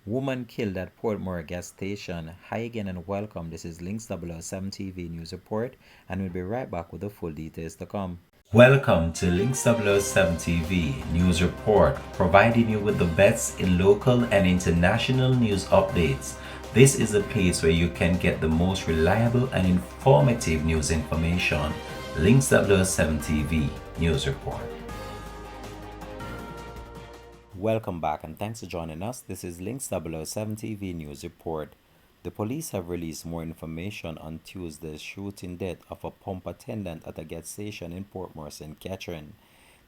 Woman killed at Portmore gas station. Hi again and welcome. This is Links 007 TV News Report, and we'll be right back with the full details to come. Welcome to Links 007 TV News Report, providing you with the best in local and international news updates. This is a place where you can get the most reliable and informative news information. Links 007 TV News Report. Welcome back and thanks for joining us. This is Links 007 TV News Report. The police have released more information on Tuesday's shooting death of a pump attendant at a gas station in Portmore, St. Catherine.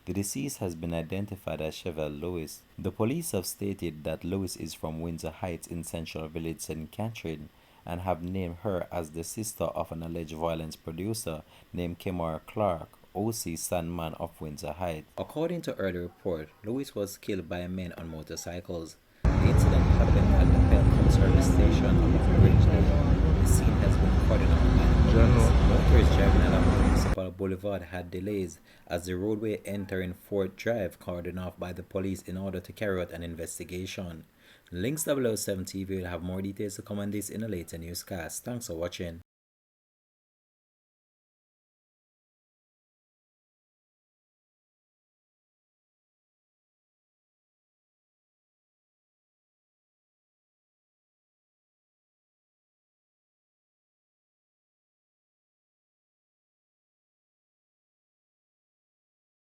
The deceased has been identified as Chevelle Lewis. The police have stated that Lewis is from Windsor Heights in Central Village, St. Catherine, and have named her as the sister of an alleged violence producer named Kemar Clark, OC Sandman of Windsor Heights. According to early report, Lewis was killed by men on motorcycles. The incident happened at the Pelcom service station of Bridge Lane. The scene has been cordoned off by police. Motorists driving along Municipal Boulevard had delays as the roadway entering Fort Drive cordoned off by the police in order to carry out an investigation. Links 007 TV will have more details to come on this in a later newscast. Thanks for watching.